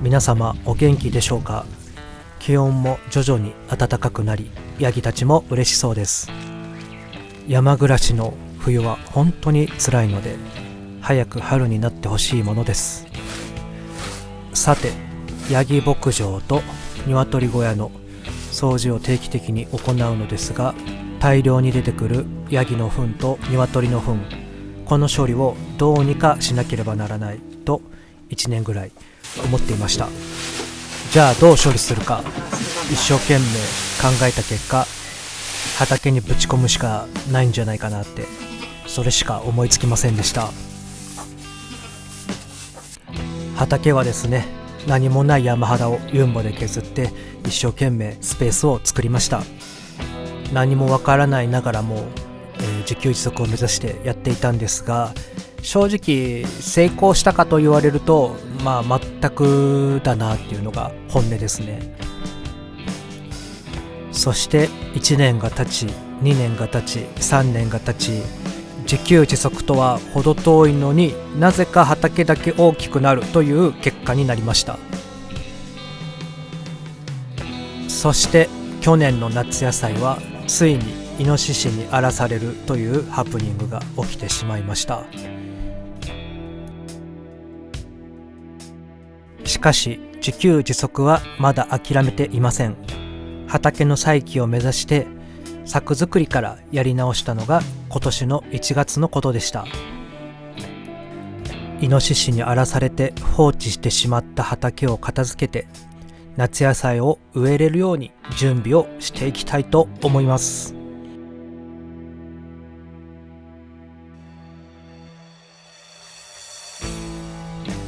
皆様お元気でしょうか。気温も徐々に暖かくなり、ヤギたちも嬉しそうです。山暮らしの冬は本当に辛いので、早く春になってほしいものです。さて、ヤギ牧場と鶏小屋の掃除を定期的に行うのですが、大量に出てくるヤギの糞と鶏の糞、この処理をどうにかしなければならないと1年ぐらい思っていました。じゃあどう処理するか一生懸命考えた結果、畑にぶち込むしかないんじゃないかなって、それしか思いつきませんでした。畑はですね、何もない山肌をユンボで削って一生懸命スペースを作りました。何もわからないながらも、自給自足を目指してやっていたんですが、正直成功したかと言われると全くだなっていうのが本音ですね。そして1年が経ち、2年が経ち、3年が経ち、自給自足とは程遠いのになぜか畑だけ大きくなるという結果になりました。そして去年の夏野菜はついにイノシシに荒らされるというハプニングが起きてしまいました。しかし自給自足はまだ諦めていません。畑の再起を目指して作作りからやり直したのが今年の1月のことでした。イノシシに荒らされて放置してしまった畑を片付けて、夏野菜を植えれるように準備をしていきたいと思います。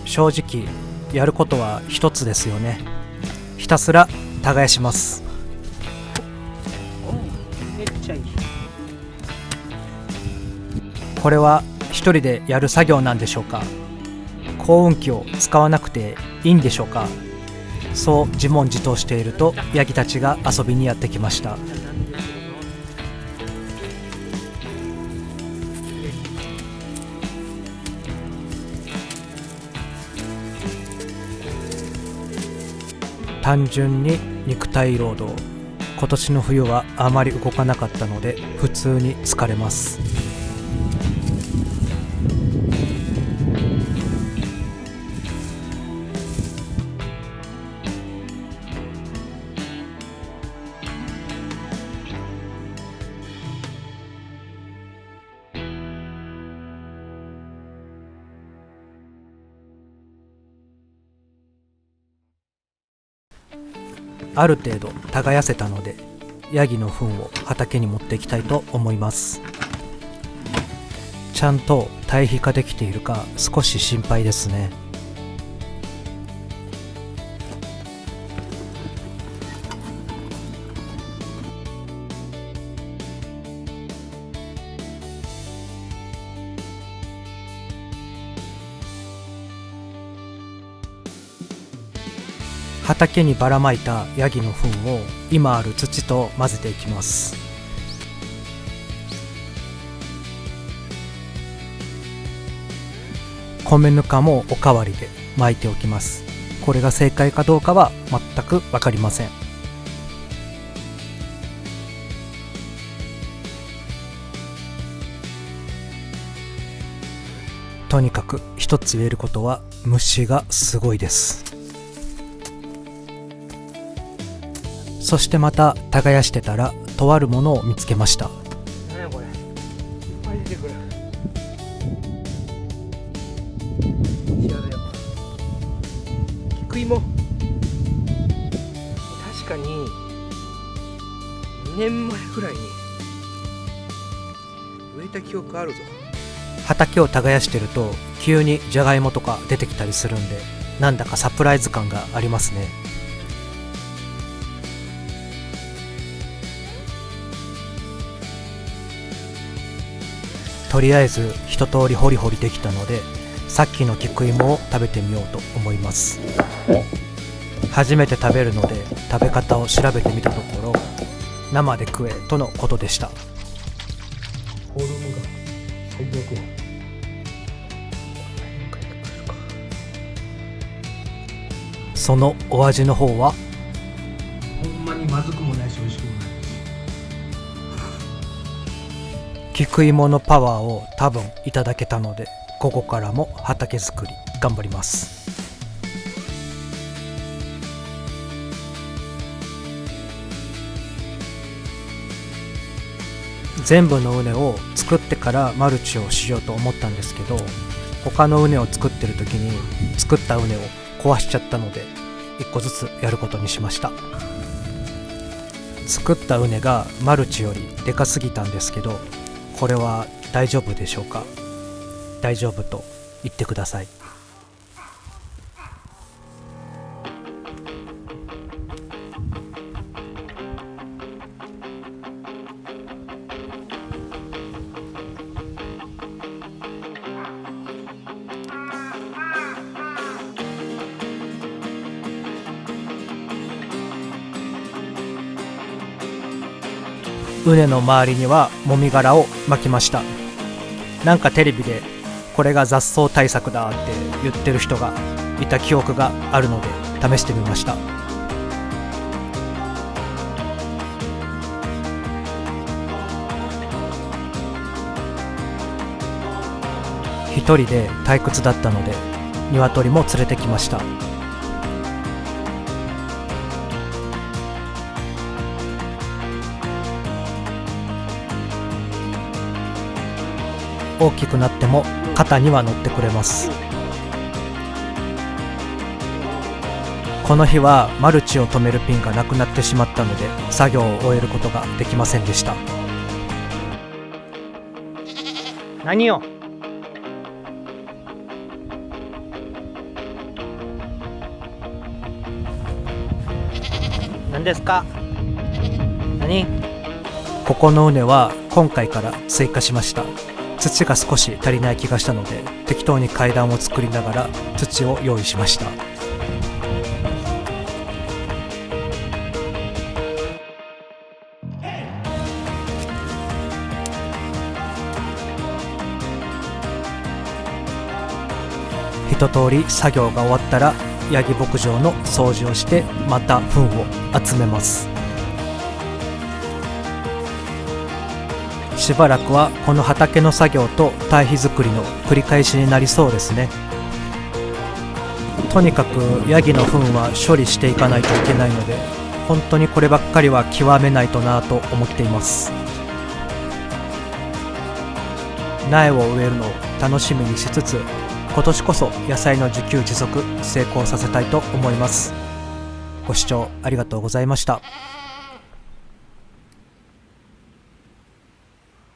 正直やることは一つですよね。ひたすら耕します。めっちゃいい。これは一人でやる作業なんでしょうか。耕運機を使わなくていいんでしょうか。そう自問自答していると、ヤギたちが遊びにやってきました。単純に肉体労働。今年の冬はあまり動かなかったので普通に疲れます。ある程度耕せたので、ヤギの糞を畑に持っていきたいと思います。ちゃんと堆肥化できているか少し心配ですね。畑にばらまいたヤギの糞を今ある土と混ぜていきます。米ぬかもおかわりで巻いておきます。これが正解かどうかは全く分かりません。とにかく一つ言えることは、虫がすごいです。そしてまた耕してたら、とあるものを見つけました。何やこれ、いっぱい出てくる。菊芋、確かに2年前くらいに植えた記憶あるぞ。畑を耕してると急にじゃがいもとか出てきたりするんで、なんだかサプライズ感がありますね。とりあえず一通りホリホリできたので、さっきの菊芋を食べてみようと思います。初めて食べるので食べ方を調べてみたところ、生で食えとのことでした。フォルムが最悪や。そのお味の方はほんまにまずくもないし美味しくもない。菊芋のパワーを多分いただけたので、ここからも畑作り頑張ります。全部の畝を作ってからマルチをしようと思ったんですけど、他の畝を作ってる時に作った畝を壊しちゃったので、1個ずつやることにしました。作った畝がマルチよりでかすぎたんですけど、これは大丈夫でしょうか？大丈夫と言ってください。畝の周りにはもみ殻を巻きました。なんかテレビでこれが雑草対策だって言ってる人がいた記憶があるので試してみました。一人で退屈だったので鶏も連れてきました。大きくなっても肩には乗ってくれます。この日はマルチを止めるピンがなくなってしまったので作業を終えることができませんでした。何よ。何ですか？何？ここの畝は今回から追加しました。土が少し足りない気がしたので適当に階段を作りながら土を用意しました。一通り作業が終わったらヤギ牧場の掃除をしてまた糞を集めます。しばらくはこの畑の作業と堆肥作りの繰り返しになりそうですね。とにかくヤギの糞は処理していかないといけないので、本当にこればっかりは極めないとなと思っています。苗を植えるのを楽しみにしつつ、今年こそ野菜の自給自足成功させたいと思います。ご視聴ありがとうございました。